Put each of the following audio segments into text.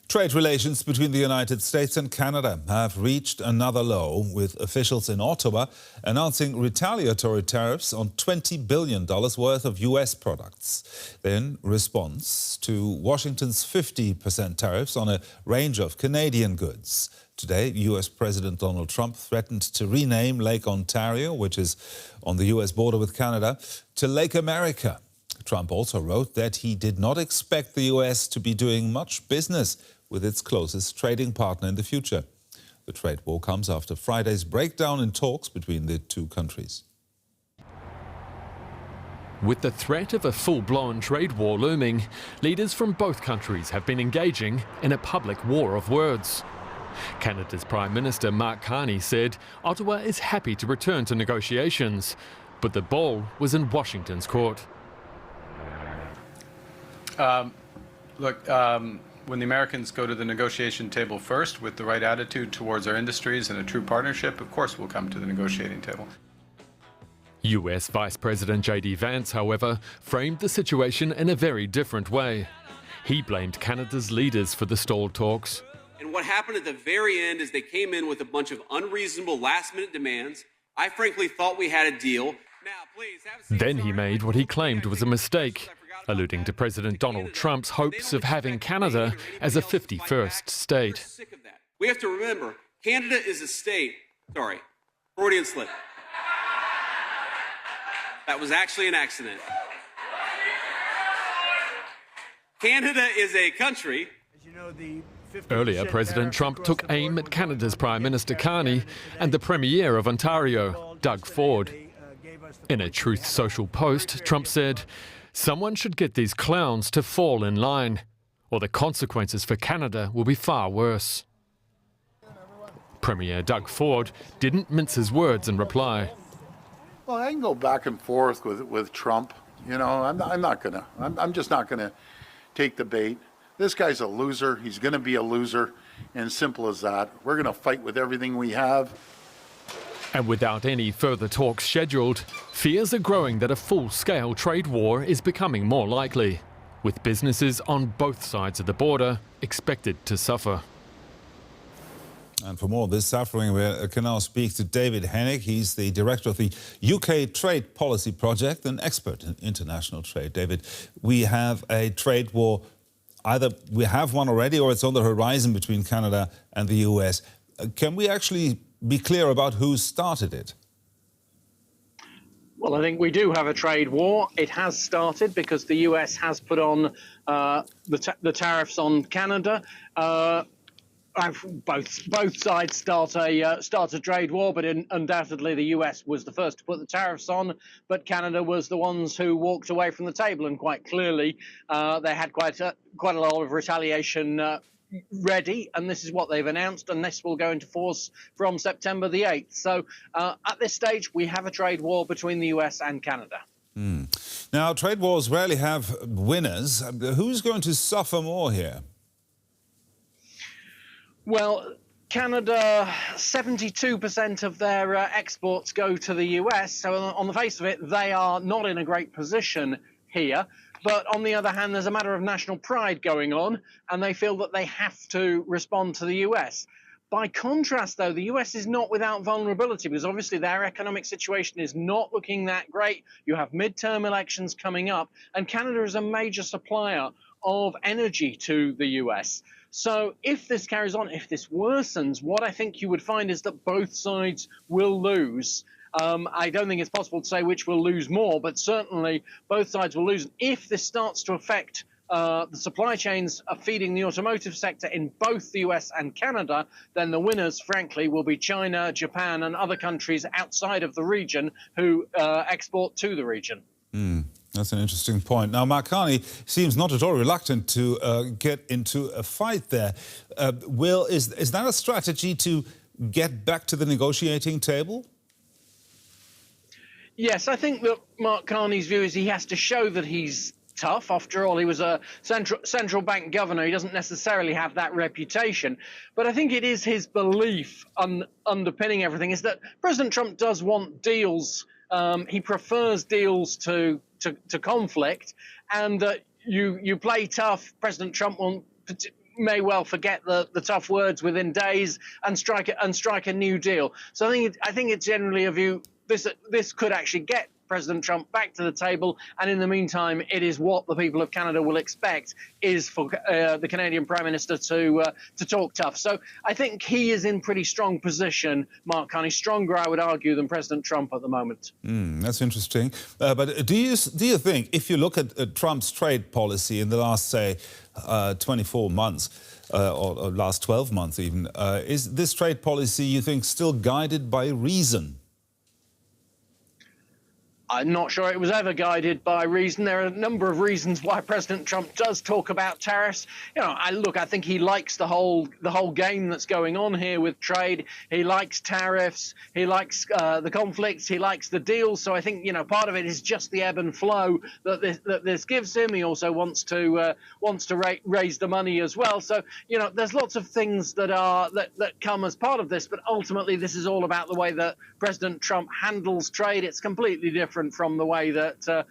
Trade relations between the United States and Canada have reached another low, with officials in Ottawa announcing retaliatory tariffs on $20 billion worth of US products in response to Washington's 50% tariffs on a range of Canadian goods. Today, US President Donald Trump threatened to rename Lake Ontario, which is on the US border with Canada, to Lake America. Trump also wrote that he did not expect the US to be doing much business with its closest trading partner in the future. The trade war comes after Friday's breakdown in talks between the two countries. With the threat of a full-blown trade war looming, leaders from both countries have been engaging in a public war of words. Canada's Prime Minister Mark Carney said Ottawa is happy to return to negotiations, but the ball was in Washington's court. When the Americans go to the negotiation table first with the right attitude towards our industries and a true partnership, of course we'll come to the negotiating table. US Vice President J.D. Vance, however, framed the situation in a very different way. He blamed Canada's leaders for the stalled talks. And what happened at the very end is they came in with a bunch of unreasonable last-minute demands. I frankly thought we had a deal. Now, please, have a seat. Then he made what he claimed was a mistake, alluding to President Donald Trump's hopes of having Canada as a 51st state. We have to remember, Canada is a state. Sorry, Freudian slip. That was actually an accident. Canada is a country. Earlier, President Trump took aim at Canada's Prime Minister Carney and the Premier of Ontario, Doug Ford. In a Truth Social post, Trump said, "Someone should get these clowns to fall in line, or the consequences for Canada will be far worse." Premier Doug Ford didn't mince his words in reply. Well, I can go back and forth with Trump. You know, I'm just not gonna take the bait. This guy's a loser. He's gonna be a loser, and simple as that. We're gonna fight with everything we have. And without any further talks scheduled, fears are growing that a full-scale trade war is becoming more likely, with businesses on both sides of the border expected to suffer. And for more of this suffering, we can now speak to David Henig. He's the director of the UK Trade Policy Project, an expert in international trade. David, we have a trade war. Either we have one already or it's on the horizon between Canada and the US. Can we actually be clear about who started it? Well, I think we do have a trade war. It has started because the US has put on the tariffs on Canada. Both sides start a trade war, but undoubtedly the US was the first to put the tariffs on, but Canada was the ones who walked away from the table, and quite clearly they had quite a lot of retaliation ready, and this is what they've announced, and this will go into force from September the 8th. So at this stage, we have a trade war between the US and Canada. Now, trade wars rarely have winners. Who's going to suffer more here? Well, Canada, 72% of their exports go to the US, so on the face of it, they are not in a great position here. But on the other hand, there's a matter of national pride going on, and they feel that they have to respond to the US. By contrast, though, the US is not without vulnerability, because obviously their economic situation is not looking that great. You have midterm elections coming up, and Canada is a major supplier of energy to the US. So if this carries on, if this worsens, what I think you would find is that both sides will lose. I don't think it's possible to say which will lose more, but certainly both sides will lose. If this starts to affect the supply chains of feeding the automotive sector in both the US and Canada, then the winners, frankly, will be China, Japan, and other countries outside of the region who export to the region. That's an interesting point. Now, Mark Carney seems not at all reluctant to get into a fight there. Is that a strategy to get back to the negotiating table? Yes, I think that Mark Carney's view is he has to show that he's tough. After all, he was a central bank governor. He doesn't necessarily have that reputation. But I think it is his belief underpinning everything is that President Trump does want deals. He prefers deals to conflict, and you play tough. President Trump may well forget the tough words within days and strike a new deal. So I think it's generally a view this could actually get President Trump back to the table, and in the meantime, it is what the people of Canada will expect is for the Canadian Prime Minister to talk tough. So I think he is in pretty strong position, Mark Carney, stronger, I would argue, than President Trump at the moment. That's interesting. But do you think, if you look at Trump's trade policy in the last, say, 24 months, or last 12 months even, is this trade policy, you think, still guided by reason? I'm not sure it was ever guided by reason. There are a number of reasons why President Trump does talk about tariffs. You know, I think he likes the whole game that's going on here with trade. He likes tariffs. He likes the conflicts. He likes the deals. So I think, you know, part of it is just the ebb and flow that this gives him. He also wants to raise the money as well. So, you know, there's lots of things that come as part of this. But ultimately, this is all about the way that President Trump handles trade. It's completely different from the way that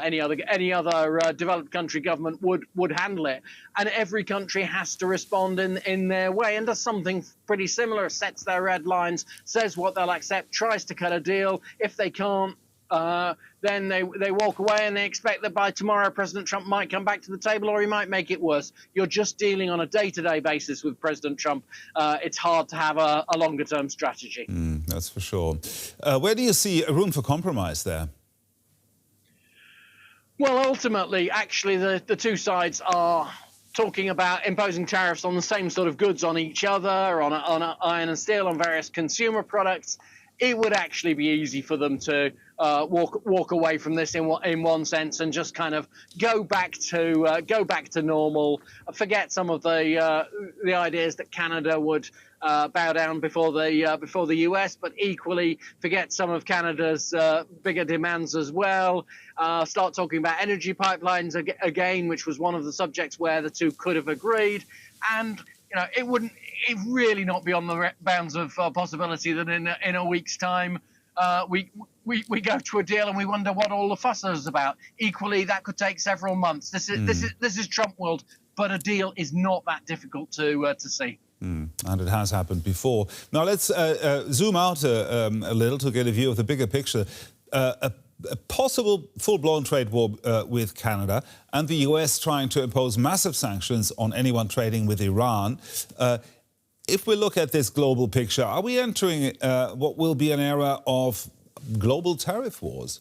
any other developed country government would handle it, and every country has to respond in their way and does something pretty similar, sets their red lines, says what they'll accept, tries to cut a deal. If they can't, then they walk away, and they expect that by tomorrow President Trump might come back to the table, or he might make it worse. You're just dealing on a day-to-day basis with President Trump. It's hard to have a longer-term strategy. That's for sure. Where do you see room for compromise there? Well, ultimately, actually, the two sides are talking about imposing tariffs on the same sort of goods on each other, on iron and steel, on various consumer products. It would actually be easy for them to walk away from this in one sense and just kind of go back to normal. Forget some of the ideas that Canada would bow down before the US, but equally forget some of Canada's bigger demands as well. Start talking about energy pipelines again, which was one of the subjects where the two could have agreed, and you know it really not be on the bounds of possibility that in a week's time we go to a deal and we wonder what all the fuss is about. Equally, that could take several months. This is Trump world, but a deal is not that difficult to see. And it has happened before. Now let's zoom out a little to get a view of the bigger picture. A possible full-blown trade war with Canada, and the US trying to impose massive sanctions on anyone trading with Iran. If we look at this global picture, are we entering what will be an era of global tariff wars?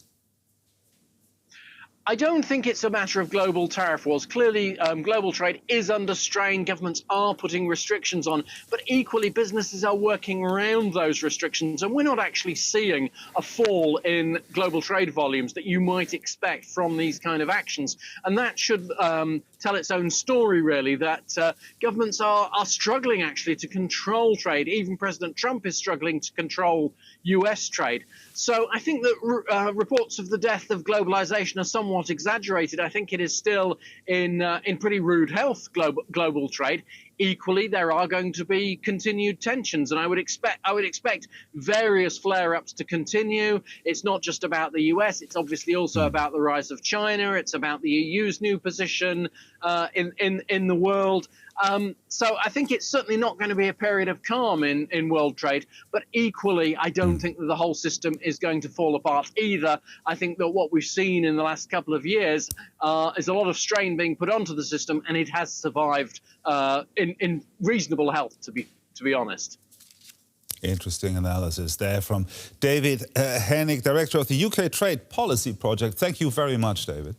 I don't think it's a matter of global tariff wars. Clearly, global trade is under strain. Governments are putting restrictions on, but equally businesses are working around those restrictions. And we're not actually seeing a fall in global trade volumes that you might expect from these kind of actions. And that should tell its own story, really, that governments are struggling actually to control trade. Even President Trump is struggling to control US trade. So I think that reports of the death of globalization are somewhat exaggerated. I think it is still in pretty rude health, global trade. Equally, there are going to be continued tensions, and I would expect various flare-ups to continue. It's not just about the US; it's obviously also about the rise of China. It's about the EU's new position in the world. So I think it's certainly not going to be a period of calm in world trade, but equally, I don't think that the whole system is going to fall apart either. I think that what we've seen in the last couple of years is a lot of strain being put onto the system, and it has survived in reasonable health, to be honest. Interesting analysis there from David Henig, Director of the UK Trade Policy Project. Thank you very much, David.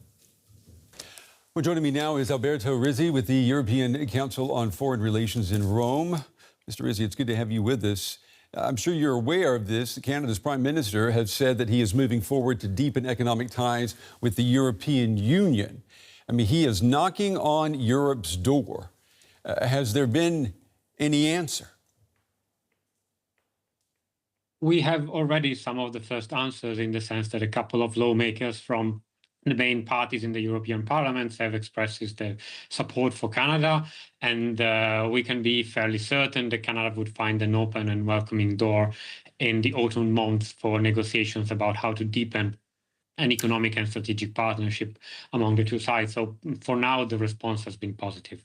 Well, joining me now is Alberto Rizzi with the European Council on Foreign Relations in Rome. Mr. Rizzi, it's good to have you with us. I'm sure you're aware of this. Canada's Prime Minister has said that he is moving forward to deepen economic ties with the European Union. I mean, he is knocking on Europe's door. Has there been any answer? We have already some of the first answers, in the sense that a couple of lawmakers from the main parties in the European Parliament have expressed their support for Canada, and we can be fairly certain that Canada would find an open and welcoming door in the autumn months for negotiations about how to deepen an economic and strategic partnership among the two sides. So for now, the response has been positive.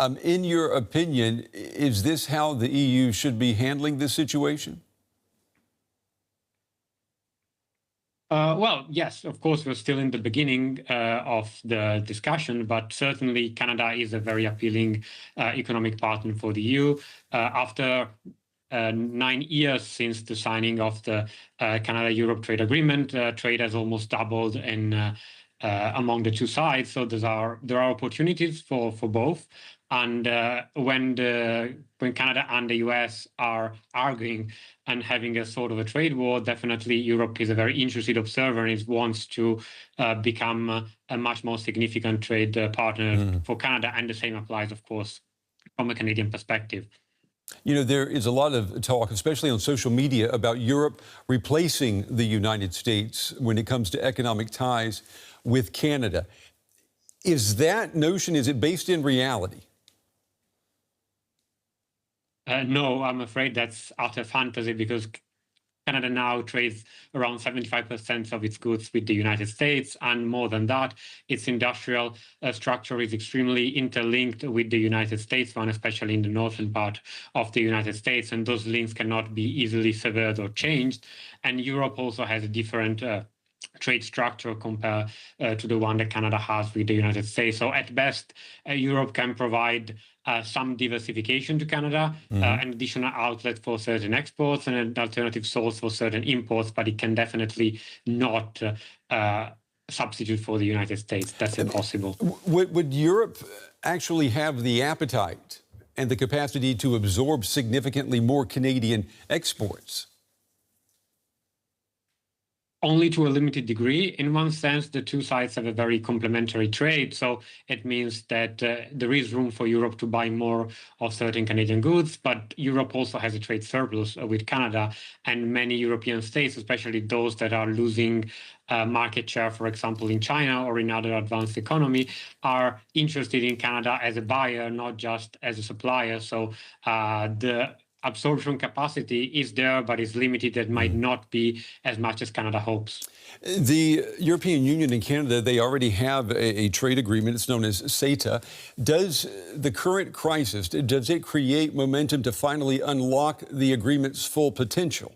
In your opinion, is this how the EU should be handling this situation? Well, yes, of course, we're still in the beginning of the discussion, but certainly Canada is a very appealing economic partner for the EU. After 9 years since the signing of the Canada-Europe trade agreement, trade has almost doubled among the two sides. So there are opportunities for both. And when Canada and the US are arguing and having a sort of a trade war, definitely Europe is a very interested observer and wants to become a much more significant trade partner for Canada. And the same applies, of course, from a Canadian perspective. You know, there is a lot of talk, especially on social media, about Europe replacing the United States when it comes to economic ties with Canada. Is that notion, is it based in reality? No, I'm afraid that's utter fantasy, because Canada now trades around 75% of its goods with the United States, and more than that, its industrial structure is extremely interlinked with the United States one, especially in the northern part of the United States, and those links cannot be easily severed or changed. And Europe also has a different trade structure compared to the one that Canada has with the United States. So at best, Europe can provide some diversification to Canada, an additional outlet for certain exports and an alternative source for certain imports, but it can definitely not substitute for the United States. That's impossible. Would Europe actually have the appetite and the capacity to absorb significantly more Canadian exports? Only to a limited degree. In one sense, the two sides have a very complementary trade. So it means that there is room for Europe to buy more of certain Canadian goods, but Europe also has a trade surplus with Canada, and many European states, especially those that are losing market share, for example, in China or in other advanced economy, are interested in Canada as a buyer, not just as a supplier. So the absorption capacity is there, but is limited. It might not be as much as Canada hopes. The European Union and Canada, they already have a trade agreement. It's known as CETA. Does the current crisis, does it create momentum to finally unlock the agreement's full potential?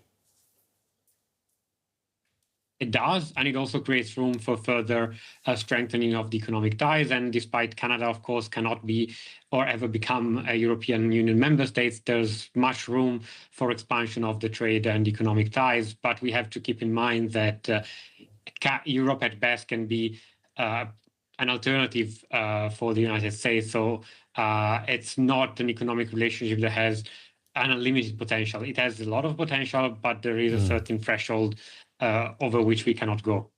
It does, and it also creates room for further strengthening of the economic ties. And despite Canada, of course, cannot be or ever become a European Union member state, there's much room for expansion of the trade and economic ties. But we have to keep in mind that Europe at best can be an alternative for the United States. So it's not an economic relationship that has an unlimited potential. It has a lot of potential, but there is a certain threshold over which we cannot go.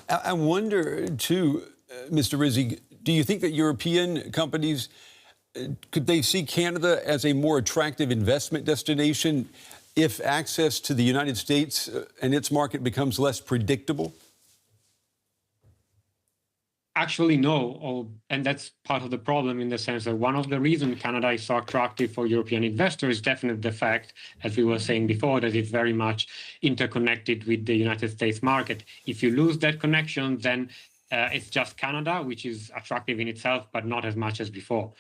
I wonder, too, Mr. Rizzi, do you think that European companies, could they see Canada as a more attractive investment destination if access to the United States and its market becomes less predictable? Actually, no, and that's part of the problem, in the sense that one of the reasons Canada is so attractive for European investors is definitely the fact, as we were saying before, that it's very much interconnected with the United States market. If you lose that connection, then it's just Canada, which is attractive in itself, but not as much as before.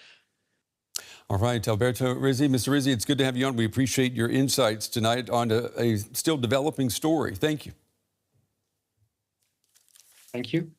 All right, Alberto Rizzi. Mr. Rizzi, it's good to have you on. We appreciate your insights tonight on a still developing story. Thank you. Thank you.